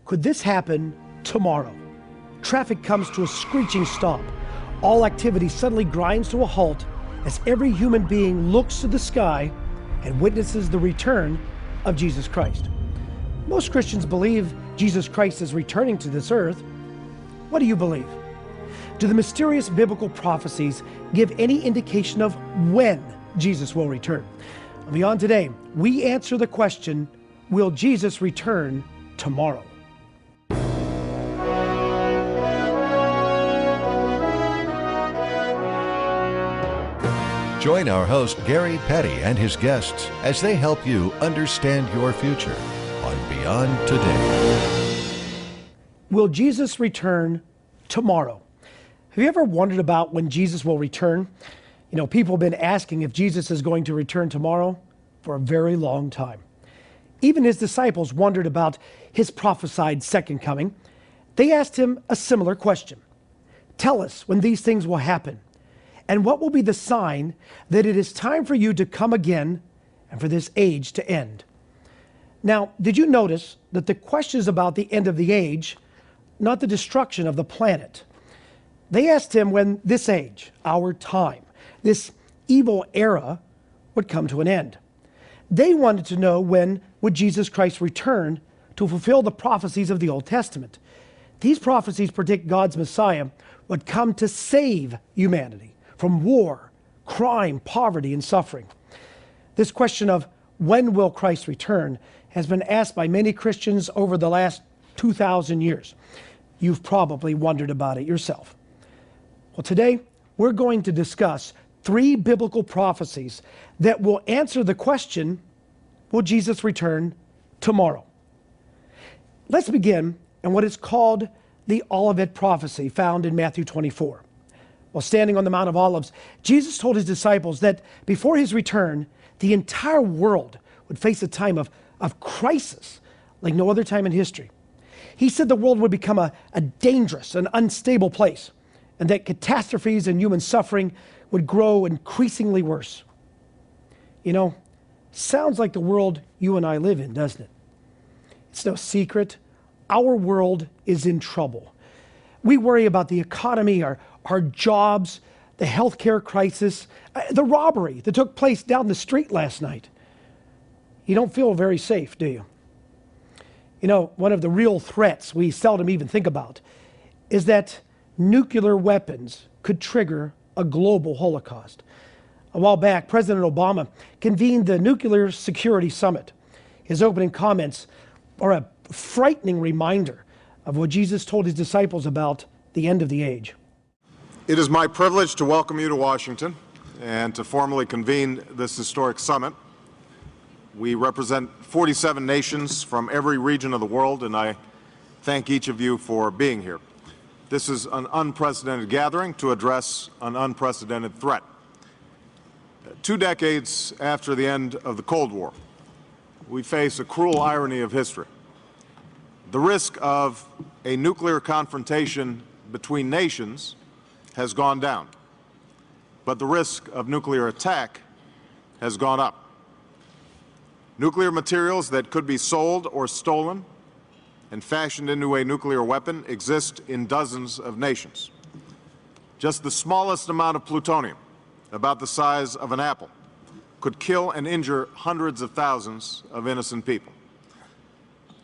Could this happen tomorrow? Traffic comes to a screeching stop. All activity suddenly grinds to a halt as every human being looks to the sky and witnesses the return of Jesus Christ. Most Christians believe Jesus Christ is returning to this earth. What do you believe? Do the mysterious biblical prophecies give any indication of when Jesus will return? Beyond today, we answer the question, will Jesus return tomorrow? Join our host, Gary Petty, and his guests as they help you understand your future on Beyond Today. Will Jesus return tomorrow? Have you ever wondered about when Jesus will return? You know, people have been asking if Jesus is going to return tomorrow for a very long time. Even his disciples wondered about his prophesied second coming. They asked him a similar question. Tell us when these things will happen, and what will be the sign that it is time for you to come again and for this age to end? Now, did you notice that the question is about the end of the age, not the destruction of the planet? They asked him when this age, our time, this evil era would come to an end. They wanted to know when would Jesus Christ return to fulfill the prophecies of the Old Testament. These prophecies predict God's Messiah would come to save humanity from war, crime, poverty, and suffering. This question of when will Christ return has been asked by many Christians over the last 2,000 years. You've probably wondered about it yourself. Well, today we're going to discuss 3 biblical prophecies that will answer the question, will Jesus return tomorrow? Let's begin in what is called the Olivet prophecy found in Matthew 24. While standing on the Mount of Olives, Jesus told his disciples that before his return, the entire world would face a time of crisis like no other time in history. He said the world would become a dangerous and unstable place, and that catastrophes and human suffering would grow increasingly worse. You know, sounds like the world you and I live in, doesn't it? It's no secret, our world is in trouble. We worry about the economy, our jobs, the healthcare crisis, the robbery that took place down the street last night. You don't feel very safe, do you? You know, one of the real threats we seldom even think about is that nuclear weapons could trigger a global holocaust. A while back, President Obama convened the Nuclear Security Summit. His opening comments are a frightening reminder of what Jesus told his disciples about the end of the age. It is my privilege to welcome you to Washington and to formally convene this historic summit. We represent 47 nations from every region of the world, and I thank each of you for being here. This is an unprecedented gathering to address an unprecedented threat. 2 decades after the end of the Cold War, we face a cruel irony of history. The risk of a nuclear confrontation between nations has gone down, but the risk of nuclear attack has gone up. Nuclear materials that could be sold or stolen and fashioned into a nuclear weapon exist in dozens of nations. Just the smallest amount of plutonium, about the size of an apple, could kill and injure hundreds of thousands of innocent people.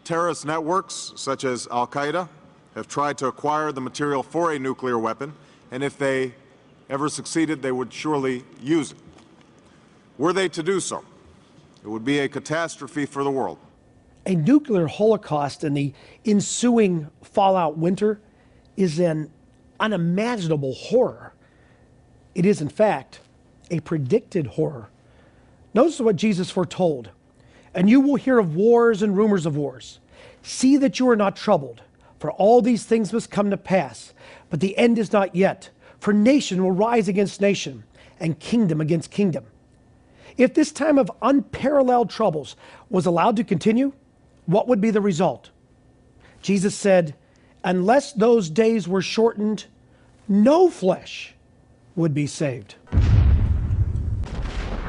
Terrorist networks such as Al-Qaeda have tried to acquire the material for a nuclear weapon, and if they ever succeeded, they would surely use it. Were they to do so, it would be a catastrophe for the world. A nuclear holocaust and the ensuing fallout winter is an unimaginable horror. It is, in fact, a predicted horror. Notice what Jesus foretold. And you will hear of wars and rumors of wars. See that you are not troubled, for all these things must come to pass. But the end is not yet, for nation will rise against nation, and kingdom against kingdom. If this time of unparalleled troubles was allowed to continue, what would be the result? Jesus said, unless those days were shortened, no flesh would be saved.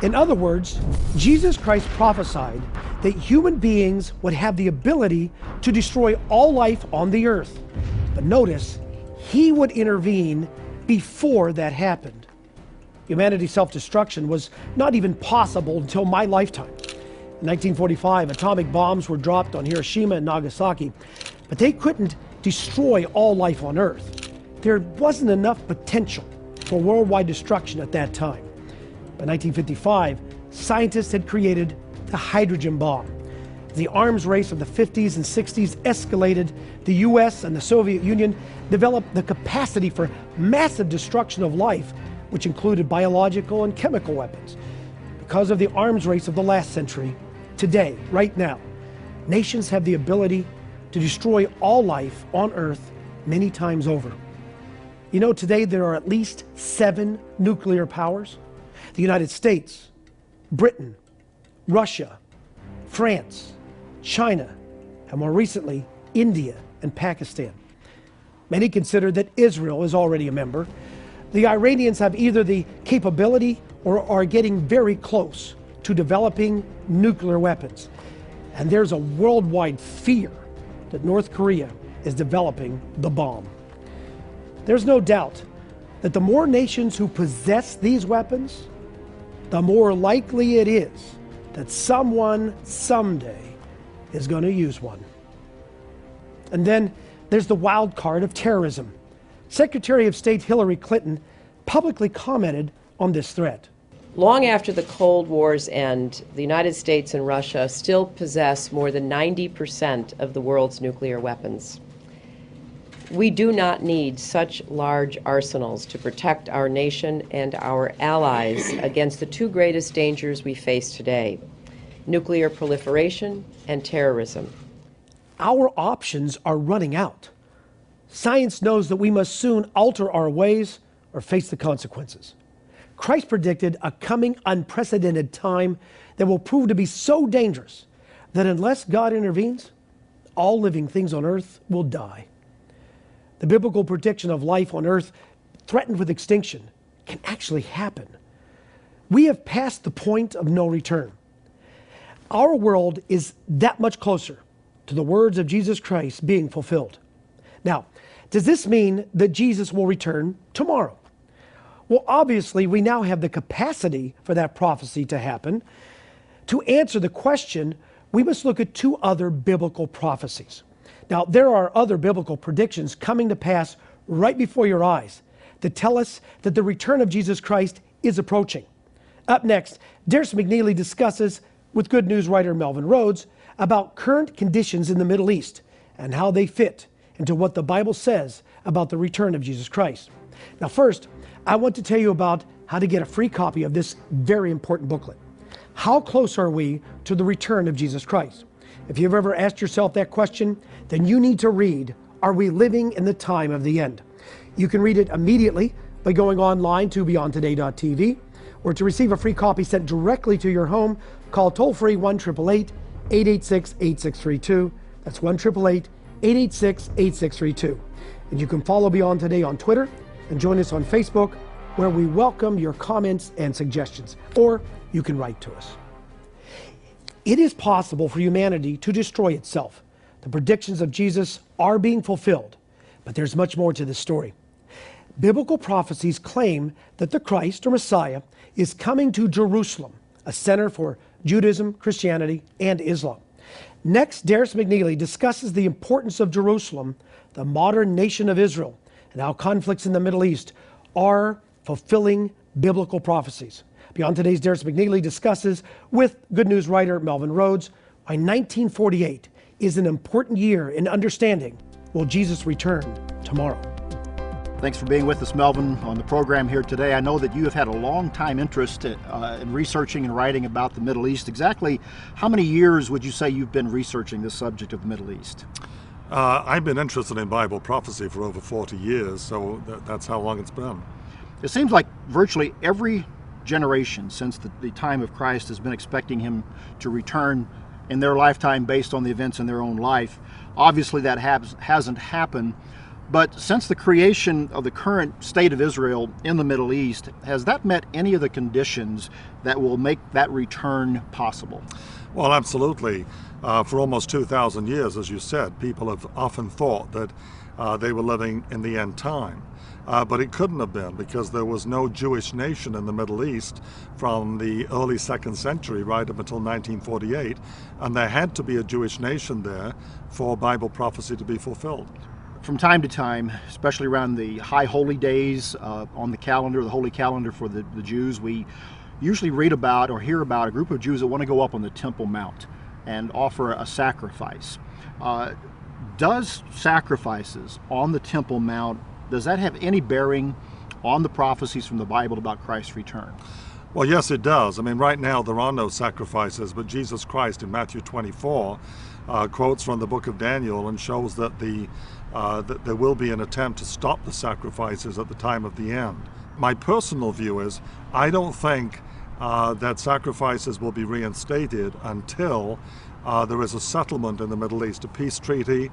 In other words, Jesus Christ prophesied that human beings would have the ability to destroy all life on the earth. But notice, he would intervene before that happened. Humanity's self-destruction was not even possible until my lifetime. In 1945, atomic bombs were dropped on Hiroshima and Nagasaki, but they couldn't destroy all life on Earth. There wasn't enough potential for worldwide destruction at that time. By 1955, scientists had created the hydrogen bomb. The arms race of the 50s and 60s escalated. The US and the Soviet Union developed the capacity for massive destruction of life, which included biological and chemical weapons. Because of the arms race of the last century, today, right now, nations have the ability to destroy all life on Earth many times over. You know, today there are at least 7 nuclear powers. The United States, Britain, Russia, France, China, and more recently, India and Pakistan. Many consider that Israel is already a member. The Iranians have either the capability or are getting very close to developing nuclear weapons. And there's a worldwide fear that North Korea is developing the bomb. There's no doubt that the more nations who possess these weapons, the more likely it is that someone someday is going to use one. And then there's the wild card of terrorism. Secretary of State Hillary Clinton publicly commented on this threat. Long after the Cold War's end, the United States and Russia still possess more than 90% of the world's nuclear weapons. We do not need such large arsenals to protect our nation and our allies against the 2 greatest dangers we face today: nuclear proliferation and terrorism. Our options are running out. Science knows that we must soon alter our ways or face the consequences. Christ predicted a coming unprecedented time that will prove to be so dangerous that unless God intervenes, all living things on earth will die. The biblical prediction of life on earth threatened with extinction can actually happen. We have passed the point of no return. Our world is that much closer to the words of Jesus Christ being fulfilled. Now, does this mean that Jesus will return tomorrow? Well, obviously, we now have the capacity for that prophecy to happen. To answer the question, we must look at 2 other biblical prophecies. Now, there are other biblical predictions coming to pass right before your eyes that tell us that the return of Jesus Christ is approaching. Up next, Darius McNeely discusses with Good News writer Melvin Rhodes about current conditions in the Middle East and how they fit into what the Bible says about the return of Jesus Christ. Now, first, I want to tell you about how to get a free copy of this very important booklet. How close are we to the return of Jesus Christ? If you've ever asked yourself that question, then you need to read, Are We Living in the Time of the End? You can read it immediately by going online to beyondtoday.tv, or to receive a free copy sent directly to your home, call toll-free 1-888-886-8632. That's 1-888-886-8632. And you can follow Beyond Today on Twitter and join us on Facebook, where we welcome your comments and suggestions, or you can write to us. It is possible for humanity to destroy itself. The predictions of Jesus are being fulfilled, but there's much more to this story. Biblical prophecies claim that the Christ, or Messiah, is coming to Jerusalem, a center for Judaism, Christianity, and Islam. Next, Darius McNeely discusses the importance of Jerusalem, the modern nation of Israel, and how conflicts in the Middle East are fulfilling biblical prophecies. Beyond Today's Darius McNeely discusses with Good News writer Melvin Rhodes why 1948 is an important year in understanding, will Jesus return tomorrow? Thanks for being with us, Melvin, on the program here today. I know that you have had a long time interest in researching and writing about the Middle East. Exactly how many years would you say you've been researching this subject of the Middle East? I've been interested in Bible prophecy for over 40 years, so that's how long it's been. It seems like virtually every generation since the time of Christ has been expecting him to return in their lifetime based on the events in their own life. Obviously that hasn't happened. But since the creation of the current state of Israel in the Middle East, has that met any of the conditions that will make that return possible? Well, absolutely. For almost 2,000 years, as you said, people have often thought that they were living in the end time. But it couldn't have been, because there was no Jewish nation in the Middle East from the early 2nd century right up until 1948, and there had to be a Jewish nation there for Bible prophecy to be fulfilled. From time to time, especially around the high holy days on the calendar, the holy calendar for the Jews, we usually read about or hear about a group of Jews that want to go up on the Temple Mount and offer a sacrifice. Does sacrifices on the Temple Mount, does that have any bearing on the prophecies from the Bible about Christ's return? Well, yes, it does. I mean, right now there are no sacrifices, but Jesus Christ in Matthew 24 quotes from the book of Daniel and shows that that there will be an attempt to stop the sacrifices at the time of the end. My personal view is I don't think that sacrifices will be reinstated until there is a settlement in the Middle East, a peace treaty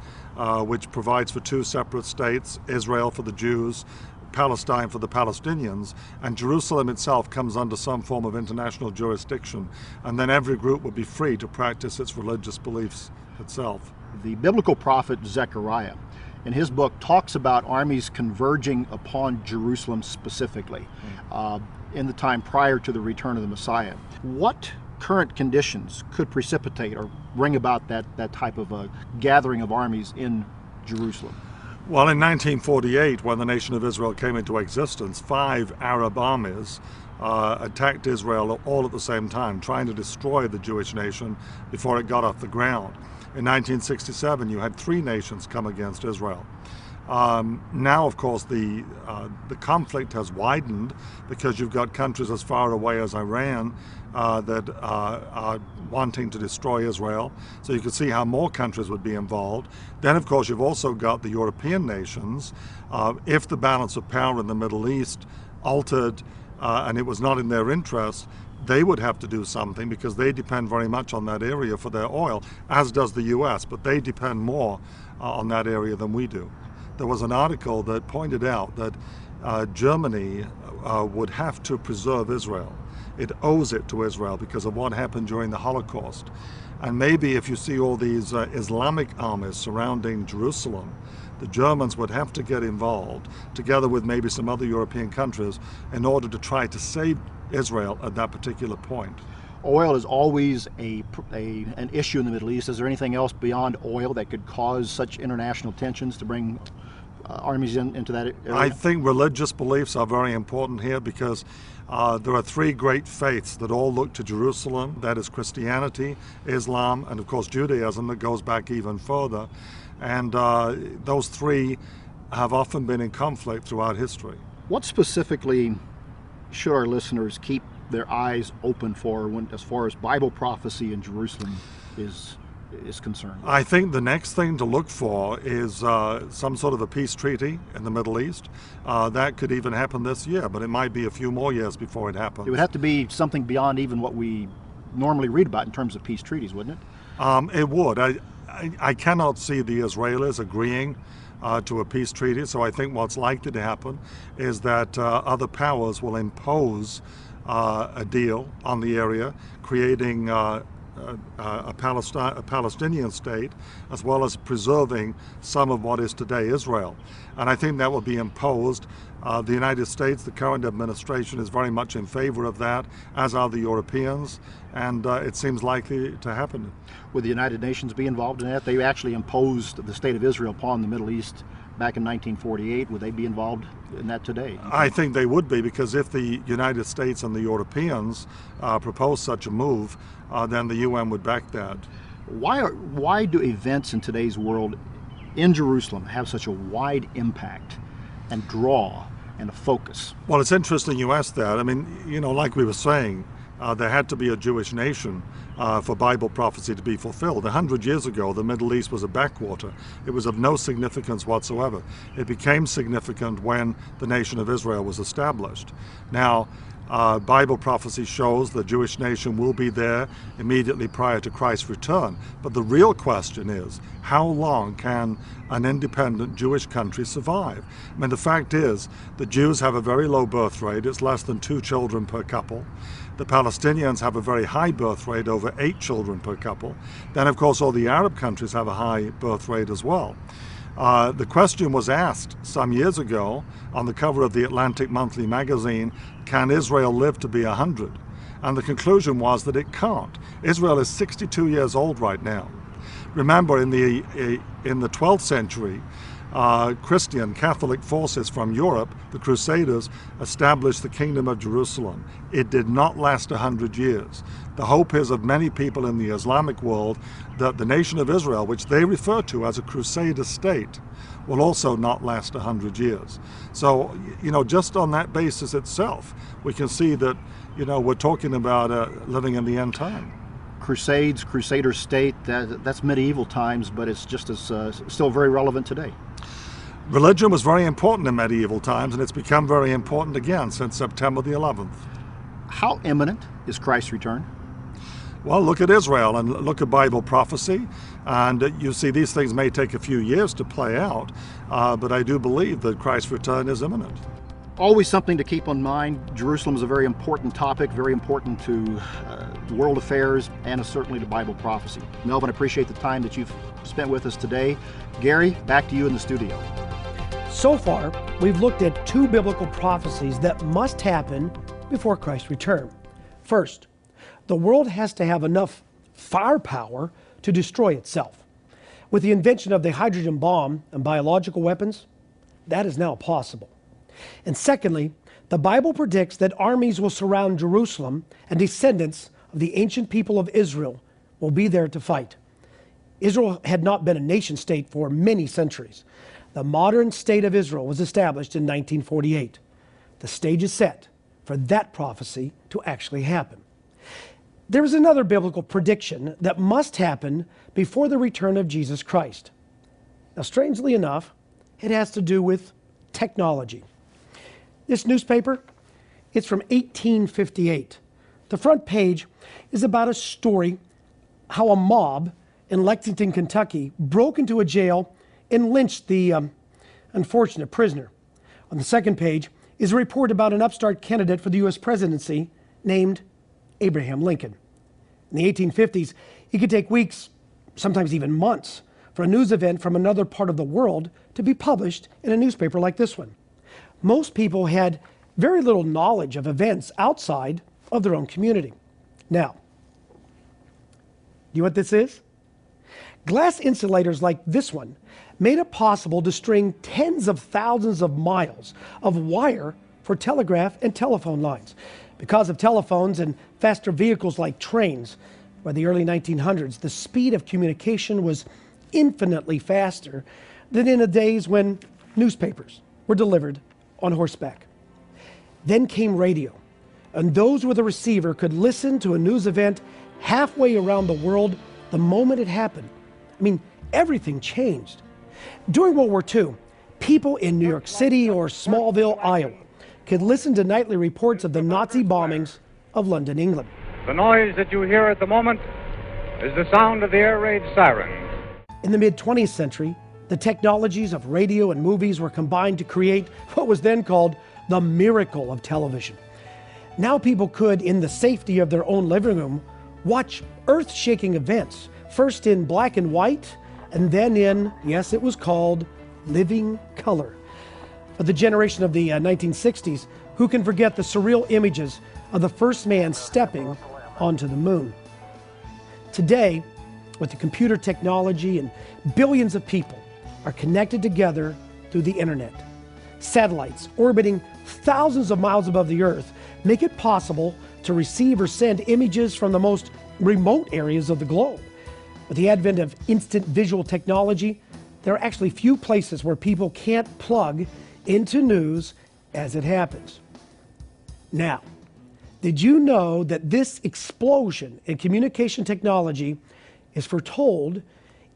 which provides for 2 separate states, Israel for the Jews, Palestine for the Palestinians, and Jerusalem itself comes under some form of international jurisdiction, and then every group would be free to practice its religious beliefs itself. The biblical prophet Zechariah, in his book, talks about armies converging upon Jerusalem specifically in the time prior to the return of the Messiah. What current conditions could precipitate or bring about that type of a gathering of armies in Jerusalem? Well, in 1948, when the nation of Israel came into existence, 5 Arab armies attacked Israel all at the same time, trying to destroy the Jewish nation before it got off the ground. In 1967, you had 3 nations come against Israel. Now, of course, the conflict has widened because you've got countries as far away as Iran that are wanting to destroy Israel. So you could see how more countries would be involved. Then, of course, you've also got the European nations. If the balance of power in the Middle East altered and it was not in their interest, they would have to do something because they depend very much on that area for their oil, as does the U.S., but they depend more on that area than we do. There was an article that pointed out that Germany would have to preserve Israel. It owes it to Israel because of what happened during the Holocaust. And maybe if you see all these Islamic armies surrounding Jerusalem, the Germans would have to get involved, together with maybe some other European countries, in order to try to save Israel at that particular point. Oil is always an issue in the Middle East. Is there anything else beyond oil that could cause such international tensions to bring armies into that area? I think religious beliefs are very important here because there are 3 great faiths that all look to Jerusalem. That is Christianity, Islam, and of course Judaism that goes back even further. And those 3 have often been in conflict throughout history. What specifically should our listeners keep their eyes open for as far as Bible prophecy in Jerusalem is concerned? I think the next thing to look for is some sort of a peace treaty in the Middle East. That could even happen this year, but it might be a few more years before it happens. It would have to be something beyond even what we normally read about in terms of peace treaties, wouldn't it? It would. I cannot see the Israelis agreeing to a peace treaty, so I think what's likely to happen is that other powers will impose a deal on the area, creating a Palestinian state, as well as preserving some of what is today Israel. And I think that will be imposed. The United States, the current administration, is very much in favor of that, as are the Europeans, and it seems likely to happen. Would the United Nations be involved in that? They actually imposed the state of Israel upon the Middle East back in 1948. Would they be involved in that today? I think they would be, because if the United States and the Europeans propose such a move, then the UN would back that. Why do events in today's world in Jerusalem have such a wide impact and draw and a focus? Well, it's interesting you asked that. I mean, like we were saying, there had to be a Jewish nation for Bible prophecy to be fulfilled. 100 years ago, the Middle East was a backwater. It was of no significance whatsoever. It became significant when the nation of Israel was established. Now, Bible prophecy shows the Jewish nation will be there immediately prior to Christ's return. But the real question is, how long can an independent Jewish country survive? I mean, the fact is, the Jews have a very low birth rate. It's less than 2 children per couple. The Palestinians have a very high birth rate, over 8 children per couple. Then, of course, all the Arab countries have a high birth rate as well. The question was asked some years ago on the cover of the Atlantic Monthly magazine, can Israel live to be 100? And the conclusion was that it can't. Israel is 62 years old right now. Remember, in the 12th century, Christian Catholic forces from Europe, the Crusaders, established the Kingdom of Jerusalem. It did not last 100 years. The hope is of many people in the Islamic world that the nation of Israel, which they refer to as a Crusader state, will also not last 100 years. So, just on that basis itself, we can see that, we're talking about living in the end time. Crusades, Crusader state, that's medieval times, but it's just as still very relevant today. Religion was very important in medieval times, and it's become very important again since September the 11th. How imminent is Christ's return? Well, look at Israel and look at Bible prophecy, and you see these things may take a few years to play out, but I do believe that Christ's return is imminent. Always something to keep in mind. Jerusalem is a very important topic, very important to world affairs, and certainly to Bible prophecy. Melvin, I appreciate the time that you've spent with us today. Gary, back to you in the studio. So far, we've looked at 2 biblical prophecies that must happen before Christ's return. First, the world has to have enough firepower to destroy itself. With the invention of the hydrogen bomb and biological weapons, that is now possible. And secondly, the Bible predicts that armies will surround Jerusalem and descendants of the ancient people of Israel will be there to fight. Israel had not been a nation state for many centuries. The modern state of Israel was established in 1948. The stage is set for that prophecy to actually happen. There is another biblical prediction that must happen before the return of Jesus Christ. Now, strangely enough, it has to do with technology. This newspaper, it's from 1858. The front page is about a story how a mob in Lexington, Kentucky broke into a jail and lynched the unfortunate prisoner. On the second page is a report about an upstart candidate for the U.S. presidency named Abraham Lincoln. In the 1850s, it could take weeks, sometimes even months, for a news event from another part of the world to be published in a newspaper like this one. Most people had very little knowledge of events outside of their own community. Now, do you know what this is? Glass insulators like this one made it possible to string tens of thousands of miles of wire for telegraph and telephone lines. Because of telephones and faster vehicles like trains, by the early 1900s, the speed of communication was infinitely faster than in the days when newspapers were delivered on horseback. Then came radio, and those with a receiver could listen to a news event halfway around the world the moment it happened. I mean, everything changed. During World War II, people in New York City or Smallville, Iowa, could listen to nightly reports of the Nazi bombings of London, England. The noise that you hear at the moment is the sound of the air raid siren. In the mid-20th century, the technologies of radio and movies were combined to create what was then called the miracle of television. Now people could, in the safety of their own living room, watch earth-shaking events, first in black and white, and then in, yes, it was called living color. For the generation of the 1960s, who can forget the surreal images of the first man stepping onto the moon? Today, with the computer technology and billions of people are connected together through the internet. Satellites orbiting thousands of miles above the Earth make it possible to receive or send images from the most remote areas of the globe. With the advent of instant visual technology, there are actually few places where people can't plug into news as it happens. Now, did you know that this explosion in communication technology is foretold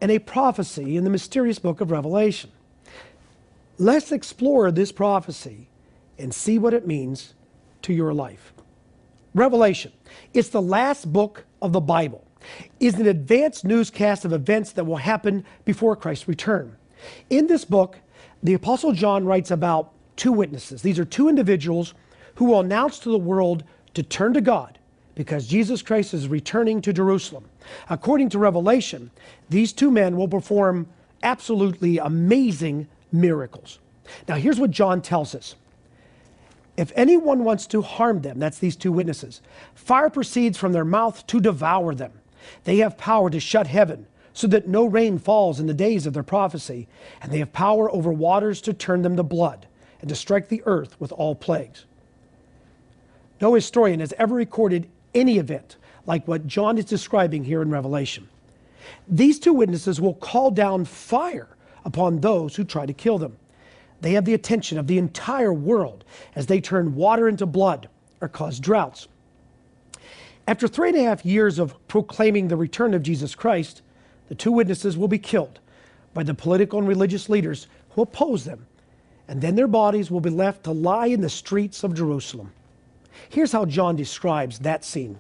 in a prophecy in the mysterious book of Revelation? Let's explore this prophecy and see what it means to your life. Revelation, it's the last book of the Bible, is an advanced newscast of events that will happen before Christ's return. In this book, the Apostle John writes about two witnesses. These are two individuals who will announce to the world to turn to God because Jesus Christ is returning to Jerusalem. According to Revelation, these two men will perform absolutely amazing miracles. Now, here's what John tells us. If anyone wants to harm them, that's these two witnesses, fire proceeds from their mouth to devour them. They have power to shut heaven so that no rain falls in the days of their prophecy, and they have power over waters to turn them to blood and to strike the earth with all plagues. No historian has ever recorded any event like what John is describing here in Revelation. These two witnesses will call down fire upon those who try to kill them. They have the attention of the entire world as they turn water into blood or cause droughts. After 3.5 years of proclaiming the return of Jesus Christ, the two witnesses will be killed by the political and religious leaders who oppose them, and then their bodies will be left to lie in the streets of Jerusalem. Here's how John describes that scene.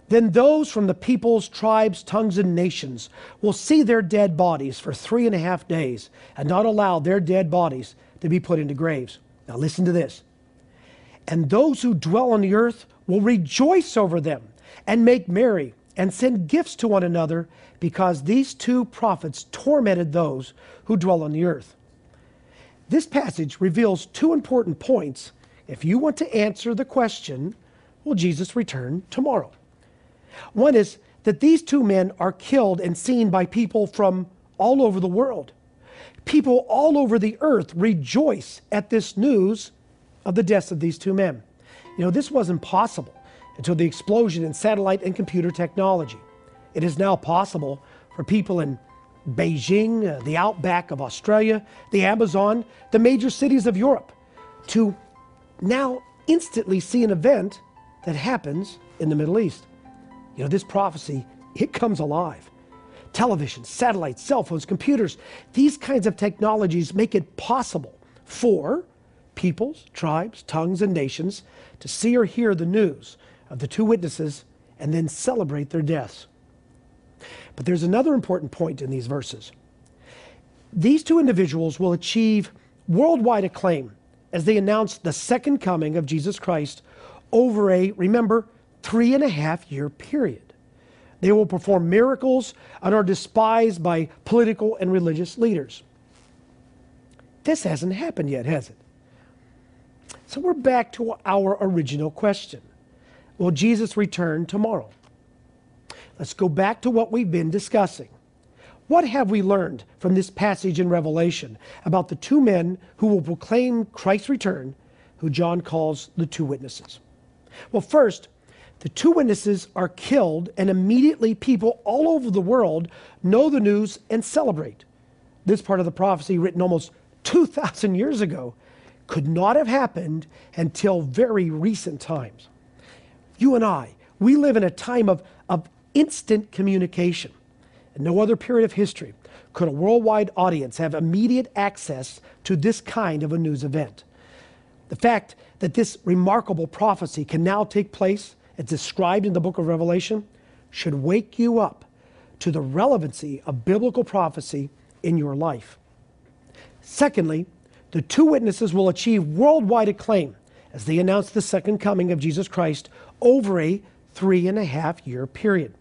Then those from the peoples, tribes, tongues, and nations will see their dead bodies for 3.5 days and not allow their dead bodies to be put into graves. Now listen to this. And those who dwell on the earth will rejoice over them and make merry and send gifts to one another because these two prophets tormented those who dwell on the earth. This passage reveals two important points if you want to answer the question, will Jesus return tomorrow? One is that these two men are killed and seen by people from all over the world. People all over the earth rejoice at this news of the deaths of these two men. You know, this wasn't possible until the explosion in satellite and computer technology. It is now possible for people in Beijing, the outback of Australia, the Amazon, the major cities of Europe, to now instantly see an event that happens in the Middle East. You know, this prophecy, it comes alive. Television, satellites, cell phones, computers, these kinds of technologies make it possible for peoples, tribes, tongues, and nations to see or hear the news of the two witnesses and then celebrate their deaths. But there's another important point in these verses. These two individuals will achieve worldwide acclaim as they announce the second coming of Jesus Christ over a, remember, 3.5-year period. They will perform miracles and are despised by political and religious leaders. This hasn't happened yet, has it? So we're back to our original question. Will Jesus return tomorrow? Let's go back to what we've been discussing. What have we learned from this passage in Revelation about the two men who will proclaim Christ's return, who John calls the two witnesses? Well, first, the two witnesses are killed, and immediately people all over the world know the news and celebrate. This part of the prophecy, written almost 2,000 years ago, could not have happened until very recent times. You and I, we live in a time of instant communication. In no other period of history could a worldwide audience have immediate access to this kind of a news event. The fact that this remarkable prophecy can now take place as described in the book of Revelation should wake you up to the relevancy of biblical prophecy in your life. Secondly, the two witnesses will achieve worldwide acclaim as they announce the second coming of Jesus Christ over a 3.5-year period.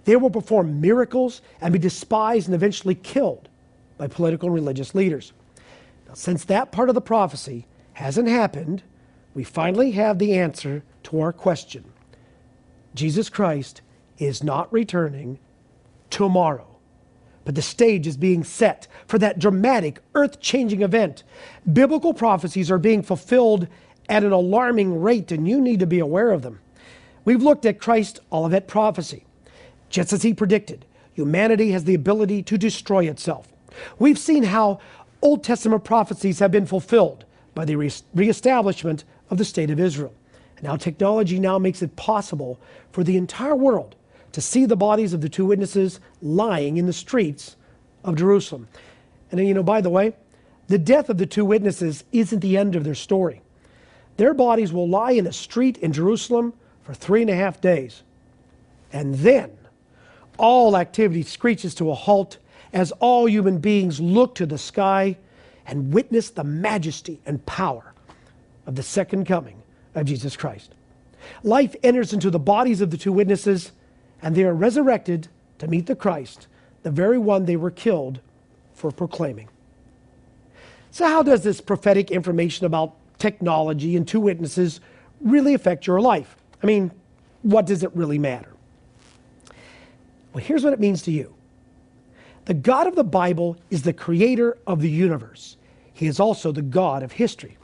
They will perform miracles and be despised and eventually killed by political and religious leaders. Now, since that part of the prophecy hasn't happened, we finally have the answer to our question. Jesus Christ is not returning tomorrow, but the stage is being set for that dramatic, earth-changing event. Biblical prophecies are being fulfilled at an alarming rate, and you need to be aware of them. We've looked at Christ's Olivet prophecy. Just as he predicted, humanity has the ability to destroy itself. We've seen how Old Testament prophecies have been fulfilled by the reestablishment of the state of Israel. And now technology now makes it possible for the entire world to see the bodies of the two witnesses lying in the streets of Jerusalem. And then, by the way, the death of the two witnesses isn't the end of their story. Their bodies will lie in a street in Jerusalem for 3.5 days. And then all activity screeches to a halt as all human beings look to the sky and witness the majesty and power of the second coming of Jesus Christ. Life enters into the bodies of the two witnesses, and they are resurrected to meet the Christ, the very one they were killed for proclaiming. So how does this prophetic information about technology and two witnesses really affect your life? I mean, what does it really matter? Well, here's what it means to you. The God of the Bible is the creator of the universe. He is also the God of history.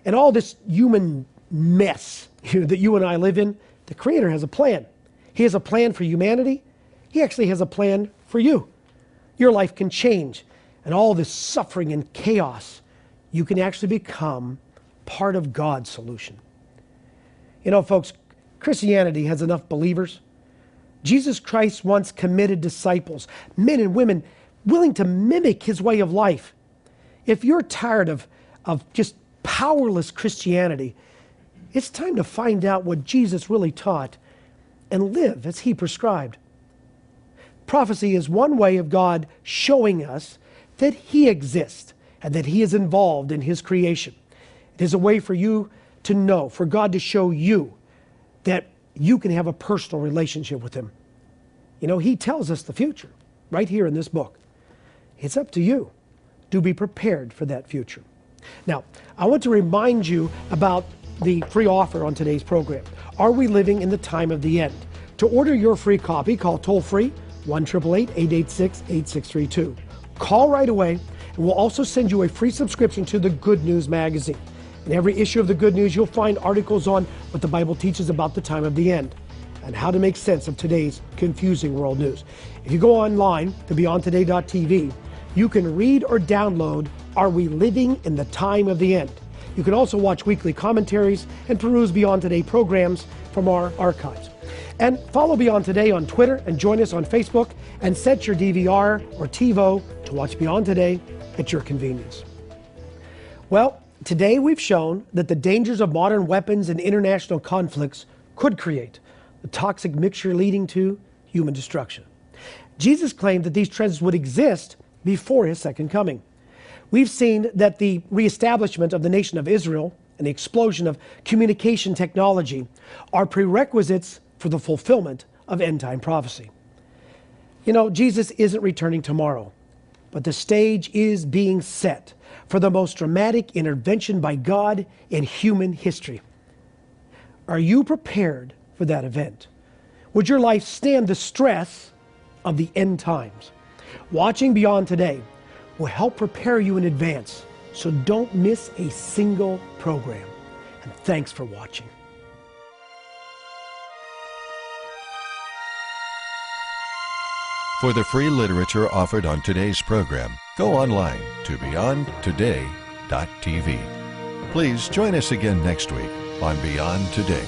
And all this human mess that you and I live in, the Creator has a plan. He has a plan for humanity. He actually has a plan for you. Your life can change. And all this suffering and chaos, you can actually become part of God's solution. You know, folks, Christianity has enough believers. Jesus Christ once committed disciples, men and women willing to mimic his way of life. If you're tired of just powerless Christianity, it's time to find out what Jesus really taught and live as he prescribed. Prophecy is one way of God showing us that he exists and that he is involved in his creation. It is a way for you to know, for God to show you that you can have a personal relationship with him. You know, he tells us the future right here in this book. It's up to you to be prepared for that future. Now, I want to remind you about the free offer on today's program. Are we living in the time of the end? To order your free copy, call toll-free 1-888-886-8632. Call right away, and we'll also send you a free subscription to the Good News magazine. In every issue of the Good News, you'll find articles on what the Bible teaches about the time of the end and how to make sense of today's confusing world news. If you go online to beyondtoday.tv, you can read or download Are We Living in the Time of the End? You can also watch weekly commentaries and peruse Beyond Today programs from our archives. And follow Beyond Today on Twitter and join us on Facebook and set your DVR or TiVo to watch Beyond Today at your convenience. Well, today we've shown that the dangers of modern weapons and international conflicts could create the toxic mixture leading to human destruction. Jesus claimed that these trends would exist before his second coming. We've seen that the reestablishment of the nation of Israel and the explosion of communication technology are prerequisites for the fulfillment of end-time prophecy. You know, Jesus isn't returning tomorrow, but the stage is being set for the most dramatic intervention by God in human history. Are you prepared for that event? Would your life stand the stress of the end times? Watching Beyond Today will help prepare you in advance, so don't miss a single program. And thanks for watching. For the free literature offered on today's program, go online to beyondtoday.tv. Please join us again next week on Beyond Today.